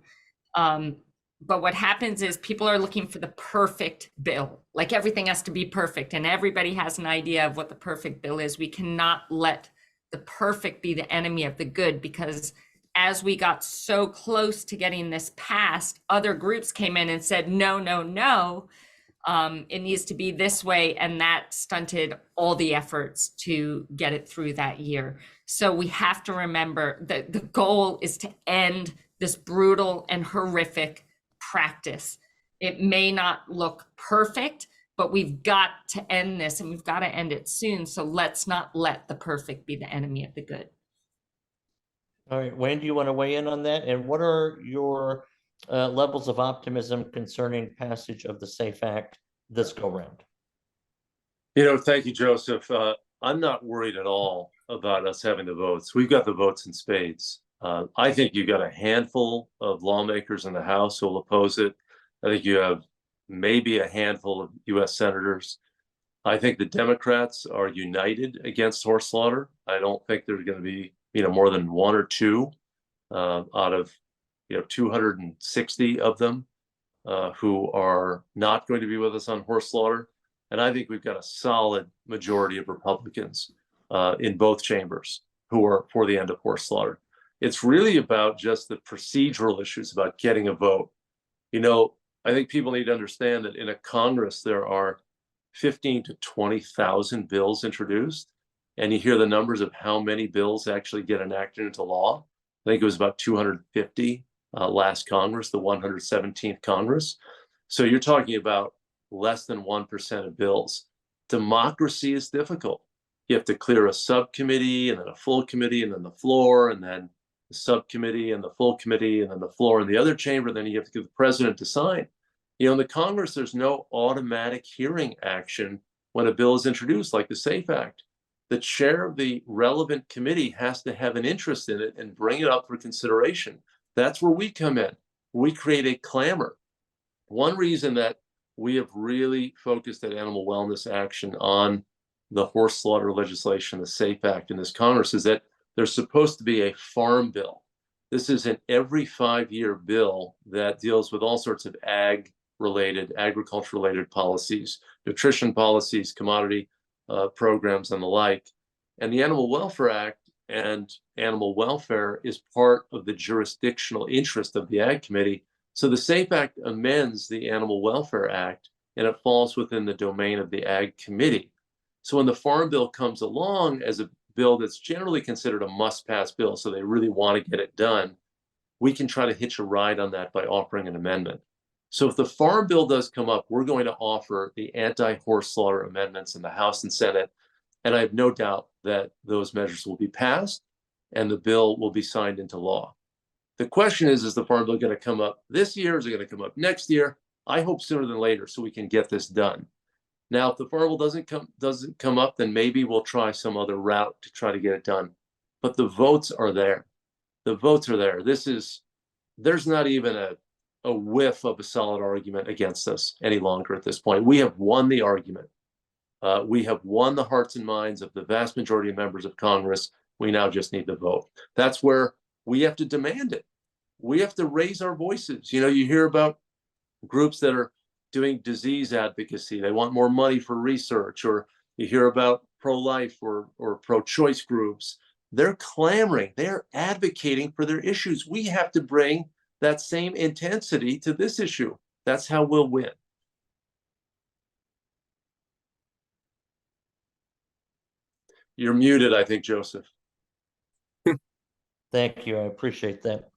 But what happens is people are looking for the perfect bill. Like everything has to be perfect, and everybody has an idea of what the perfect bill is. We cannot let the perfect be the enemy of the good, because as we got so close to getting this passed, other groups came in and said, no, no, no, it needs to be this way. And that stunted all the efforts to get it through that year. So we have to remember that the goal is to end this brutal and horrific practice. It may not look perfect, but we've got to end this, and we've got to end it soon. So let's not let the perfect be the enemy of the good. All right, Wayne, do you want to weigh in on that? And what are your levels of optimism concerning passage of the SAFE Act this go round? Thank you, Joseph. I'm not worried at all about us having the votes. We've got the votes in spades. I think you've got a handful of lawmakers in the House who will oppose it. I think you have maybe a handful of U.S. senators. I think the Democrats are united against horse slaughter. I don't think there's going to be, more than one or two out of, 260 of them who are not going to be with us on horse slaughter. And I think we've got a solid majority of Republicans in both chambers who are for the end of horse slaughter. It's really about just the procedural issues about getting a vote. I think people need to understand that in a Congress, there are 15 to 20,000 bills introduced. And you hear the numbers of how many bills actually get enacted into law. I think it was about 250 last Congress, the 117th Congress. So you're talking about less than 1% of bills. Democracy is difficult. You have to clear a subcommittee and then a full committee and then the floor and then the subcommittee and the full committee and then the floor in the other chamber. Then you have to get the president to sign. In the Congress, there's no automatic hearing action when a bill is introduced, like the SAFE Act. The chair of the relevant committee has to have an interest in it and bring it up for consideration. That's where we come in. We create a clamor. One reason that we have really focused at Animal Wellness Action on the horse slaughter legislation, the SAFE Act in this Congress, is that there's supposed to be a farm bill. This is an every 5-year bill that deals with all sorts of agriculture-related policies, nutrition policies, commodity programs, and the like. And the Animal Welfare Act and animal welfare is part of the jurisdictional interest of the Ag Committee. So the SAFE Act amends the Animal Welfare Act, and it falls within the domain of the Ag Committee. So when the Farm Bill comes along as a bill that's generally considered a must-pass bill, so they really want to get it done, we can try to hitch a ride on that by offering an amendment. So if the Farm Bill does come up, we're going to offer the anti-horse slaughter amendments in the House and Senate, and I have no doubt that those measures will be passed and the bill will be signed into law. The question is the Farm Bill going to come up this year? Is it going to come up next year? I hope sooner than later so we can get this done. Now, if the Farm Bill doesn't come up, then maybe we'll try some other route to try to get it done. But the votes are there. The votes are there. There's not even a whiff of a solid argument against us any longer at this point. We have won the argument. We have won the hearts and minds of the vast majority of members of Congress. We now just need the vote. That's where we have to demand it. We have to raise our voices. You hear about groups that are doing disease advocacy. They want more money for research, or you hear about pro-life or pro-choice groups. They're clamoring. They're advocating for their issues. We have to bring that same intensity to this issue. That's how we'll win. You're muted, I think, Joseph. Thank you. I appreciate that.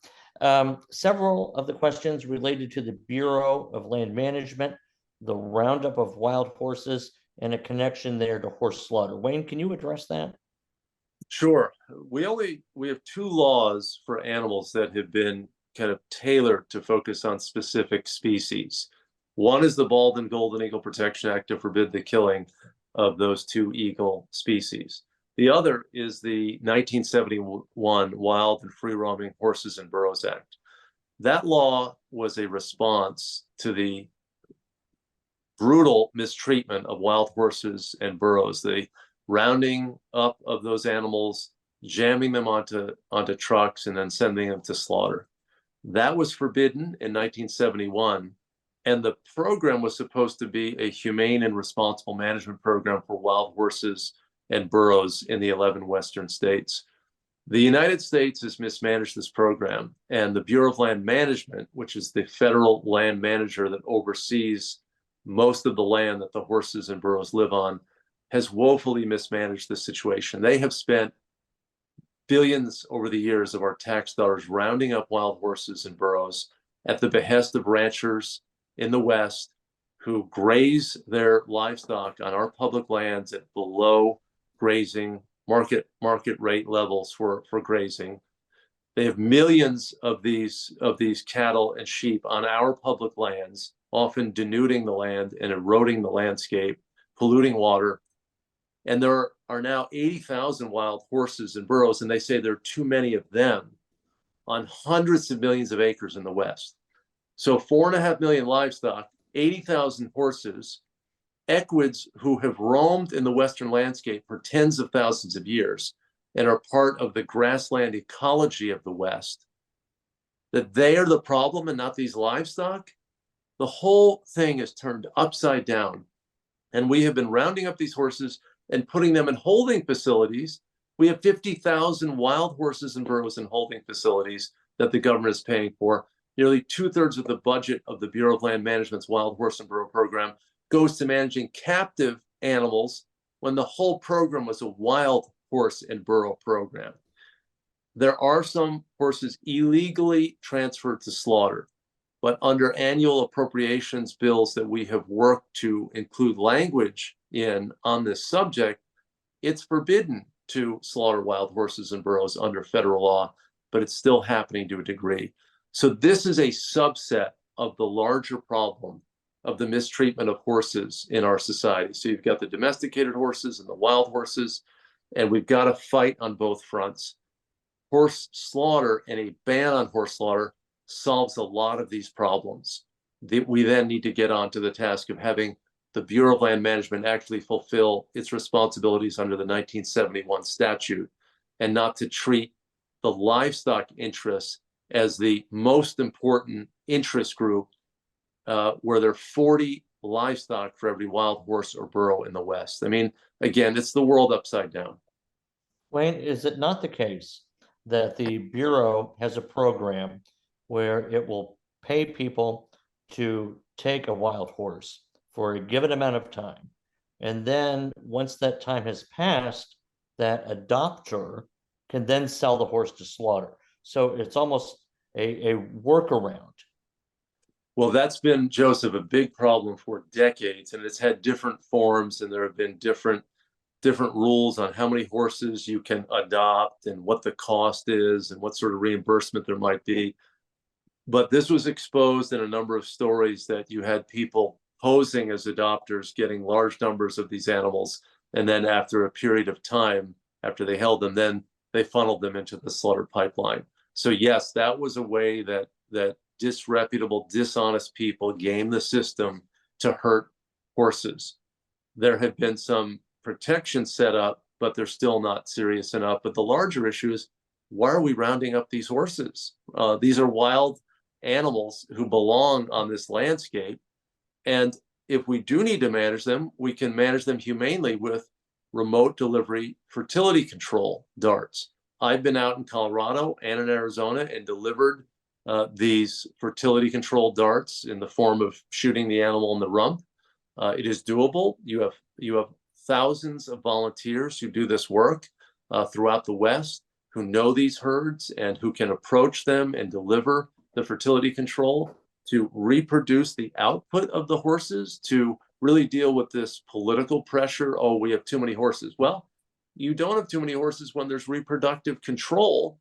Several of the questions related to the Bureau of Land Management, the roundup of wild horses, and a connection there to horse slaughter. Wayne, can you address that? Sure. We have 2 laws for animals that have been kind of tailored to focus on specific species. One is the Bald and Golden Eagle Protection Act to forbid the killing of those 2 eagle species. The other is the 1971 Wild and Free Roaming Horses and Burros Act. That law was a response to the brutal mistreatment of wild horses and burros, the rounding up of those animals, jamming them onto trucks, and then sending them to slaughter. That was forbidden in 1971, and the program was supposed to be a humane and responsible management program for wild horses and burros in the 11 Western states. The United States has mismanaged this program, and the Bureau of Land Management, which is the federal land manager that oversees most of the land that the horses and burros live on, has woefully mismanaged the situation. They have spent billions over the years of our tax dollars rounding up wild horses and burros at the behest of ranchers in the West who graze their livestock on our public lands at below grazing market rate levels for grazing. They have millions of these cattle and sheep on our public lands, often denuding the land and eroding the landscape, polluting water. And there are now 80,000 wild horses and burros, and they say there are too many of them on hundreds of millions of acres in the West. So 4.5 million livestock, 80,000 horses, equids who have roamed in the Western landscape for tens of thousands of years and are part of the grassland ecology of the West, that they are the problem and not these livestock. The whole thing is turned upside down. And we have been rounding up these horses and putting them in holding facilities. We have 50,000 wild horses and burros in holding facilities that the government is paying for. Nearly 2/3 of the budget of the Bureau of Land Management's Wild Horse and Burro program goes to managing captive animals when the whole program was a wild horse and burro program. There are some horses illegally transferred to slaughter, but under annual appropriations bills that we have worked to include language in on this subject, it's forbidden to slaughter wild horses and burros under federal law, but it's still happening to a degree. So this is a subset of the larger problem of the mistreatment of horses in our society. So you've got the domesticated horses and the wild horses, and we've got to fight on both fronts. Horse slaughter and a ban on horse slaughter solves a lot of these problems. We then need to get on to the task of having the Bureau of Land Management actually fulfill its responsibilities under the 1971 statute, and not to treat the livestock interests as the most important interest group, where there are 40 livestock for every wild horse or burro in the West. I mean, again, it's the world upside down. Wayne, is it not the case that the Bureau has a program where it will pay people to take a wild horse for a given amount of time, and then once that time has passed, that adopter can then sell the horse to slaughter? So it's almost a workaround. Well, that's been, Joseph, a big problem for decades, and it's had different forms, and there have been different rules on how many horses you can adopt and what the cost is and what sort of reimbursement there might be. But this was exposed in a number of stories that you had people posing as adopters, getting large numbers of these animals, and then after a period of time, after they held them, then they funneled them into the slaughter pipeline. So yes, that was a way that disreputable, dishonest people game the system to hurt horses. There have been some protections set up, but they're still not serious enough. But the larger issue is, why are we rounding up these horses? These are wild animals who belong on this landscape. And if we do need to manage them, we can manage them humanely with remote delivery fertility control darts. I've been out in Colorado and in Arizona and delivered these fertility control darts in the form of shooting the animal in the rump. It is doable. You have thousands of volunteers who do this work throughout the West, who know these herds and who can approach them and deliver the fertility control to reproduce the output of the horses, to really deal with this political pressure. Oh, we have too many horses. Well, you don't have too many horses when there's reproductive control.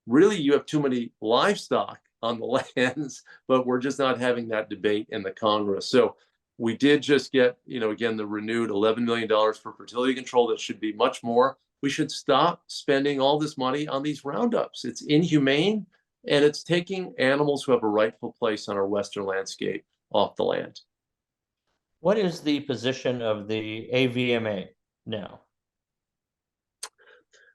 Really, you have too many livestock on the lands, but we're just not having that debate in the Congress. So we did just get, again, the renewed $11 million for fertility control. That should be much more. We should stop spending all this money on these roundups. It's inhumane, and it's taking animals who have a rightful place on our Western landscape off the land. What is the position of the AVMA now?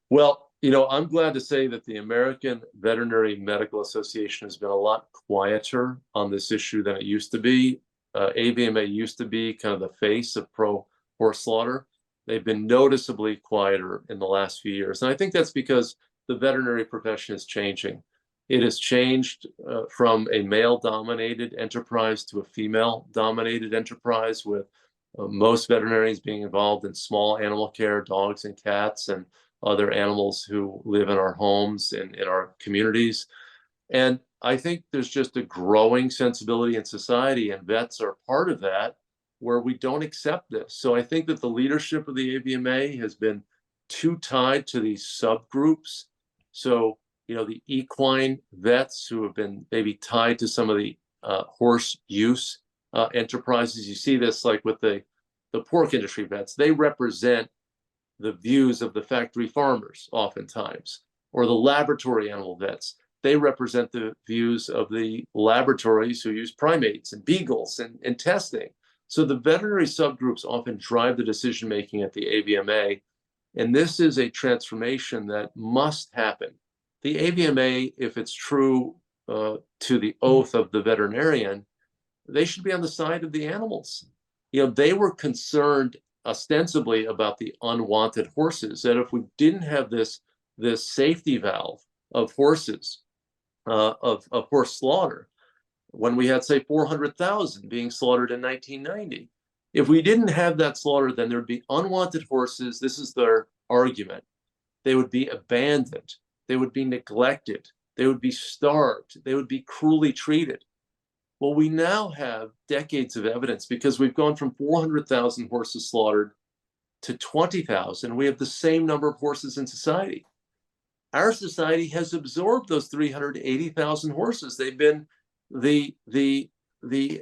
Well, I'm glad to say that the American Veterinary Medical Association has been a lot quieter on this issue than it used to be. AVMA used to be kind of the face of pro-horse slaughter. They've been noticeably quieter in the last few years. And I think that's because the veterinary profession is changing. It has changed from a male-dominated enterprise to a female-dominated enterprise, with most veterinarians being involved in small animal care, dogs and cats and other animals who live in our homes and in our communities. And I think there's just a growing sensibility in society, and vets are part of that, where we don't accept this. So I think that the leadership of the AVMA has been too tied to these subgroups. So, the equine vets who have been maybe tied to some of the horse use enterprises. You see this like with the pork industry vets. They represent the views of the factory farmers oftentimes, or the laboratory animal vets. They represent the views of the laboratories who use primates and beagles and testing. So the veterinary subgroups often drive the decision-making at the AVMA. And this is a transformation that must happen. The AVMA, if it's true to the oath of the veterinarian, they should be on the side of the animals. They were concerned ostensibly about the unwanted horses, that if we didn't have this safety valve of horses, of horse slaughter, when we had, say, 400,000 being slaughtered in 1990, if we didn't have that slaughter, then there'd be unwanted horses. This is their argument. They would be abandoned. They would be neglected. They would be starved. They would be cruelly treated. Well, we now have decades of evidence, because we've gone from 400,000 horses slaughtered to 20,000. We have the same number of horses in society. Our society has absorbed those 380,000 horses. They've been the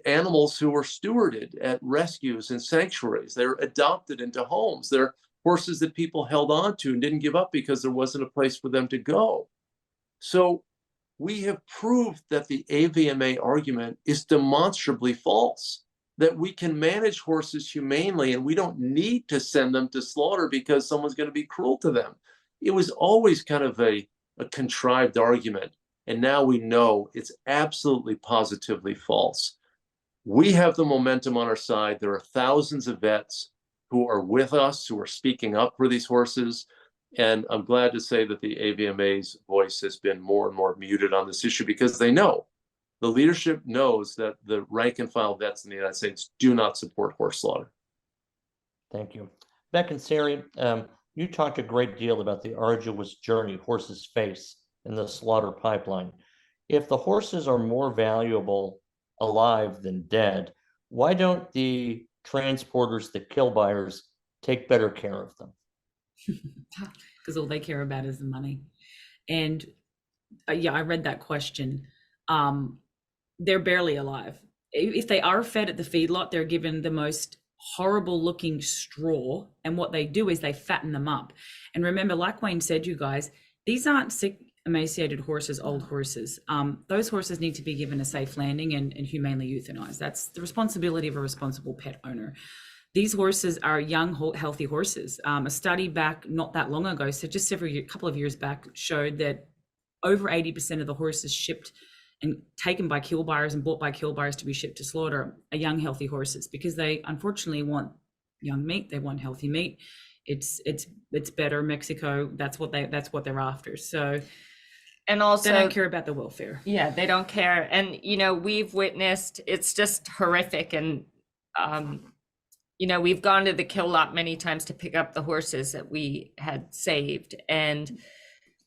animals who were stewarded at rescues and sanctuaries. They're adopted into homes. They're horses that people held on to and didn't give up because there wasn't a place for them to go. So we have proved that the AVMA argument is demonstrably false, that we can manage horses humanely and we don't need to send them to slaughter because someone's going to be cruel to them. It was always kind of a contrived argument. And now we know it's absolutely positively false. We have the momentum on our side. There are thousands of vets who are with us, who are speaking up for these horses. And I'm glad to say that the AVMA's voice has been more and more muted on this issue, because they know, the leadership knows, that the rank and file vets in the United States do not support horse slaughter. Thank you. Beck and Sari, you talked a great deal about the arduous journey horses face in the slaughter pipeline. If the horses are more valuable alive than dead, why don't the transporters, the kill buyers, take better care of them? Because all they care about is the money. And I read that question. They're barely alive. If they are fed at the feedlot, they're given the most horrible looking straw, and what they do is they fatten them up. And remember, like Wayne said, you guys, these aren't sick, emaciated horses, old horses. Those horses need to be given a safe landing and humanely euthanized. That's the responsibility of a responsible pet owner. These horses are young, healthy horses. A study back not that long ago, so just a couple of years back, showed that over 80% of the horses shipped and taken by kill buyers and bought by kill buyers to be shipped to slaughter are young, healthy horses, because they unfortunately want young meat. They want healthy meat. It's better Mexico. That's what they're after. So, and also they don't care about the welfare. Yeah, they don't care. And we've witnessed, it's just horrific. And we've gone to the kill lot many times to pick up the horses that we had saved, and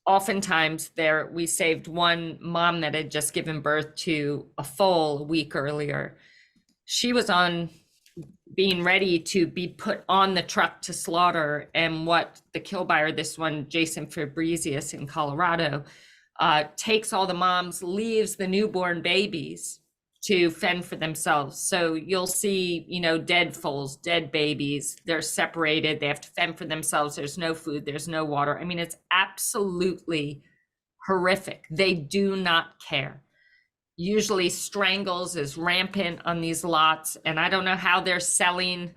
oftentimes we saved one mom that had just given birth to a foal a week earlier. She was on being ready to be put on the truck to slaughter, and what the kill buyer, this one, Jason Fabricius in Colorado, takes all the moms, leaves the newborn babies to fend for themselves. So you'll see, dead foals, dead babies, they're separated, they have to fend for themselves. There's no food, there's no water. I mean, it's absolutely horrific. They do not care. Usually strangles is rampant on these lots, and I don't know how they're selling,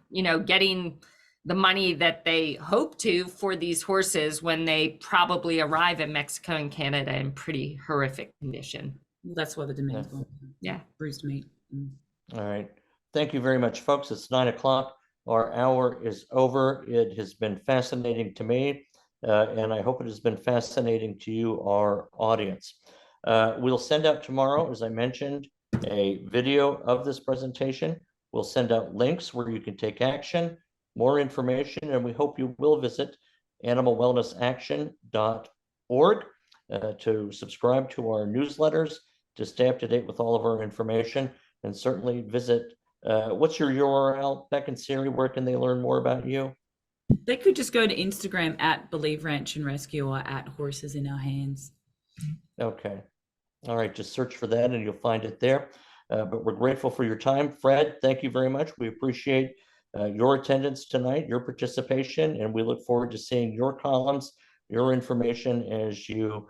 getting the money that they hope to for these horses when they probably arrive in Mexico and Canada in pretty horrific condition. That's why the demand's going. Yeah, bruised meat. All right. Thank you very much, folks. It's 9 o'clock. Our hour is over. It has been fascinating to me. and I hope it has been fascinating to you, our audience. We'll send out tomorrow, as I mentioned, a video of this presentation. We'll send out links where you can take action, more information, and we hope you will visit animalwellnessaction.org to subscribe to our newsletters, to stay up to date with all of our information, and certainly visit, what's your URL, Beck and Siri? Where can they learn more about you? They could just go to Instagram at Believe Ranch and Rescue or at Horses in Our Hands. Okay. All right, just search for that and you'll find it there. But we're grateful for your time. Fred, thank you very much. We appreciate your attendance tonight, your participation, and we look forward to seeing your columns, your information as you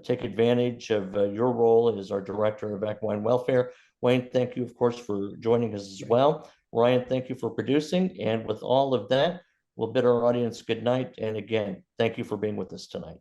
take advantage of your role as our Director of Equine Welfare. Wayne, thank you, of course, for joining us as well. Ryan, thank you for producing. And with all of that, we'll bid our audience good night. And again, thank you for being with us tonight.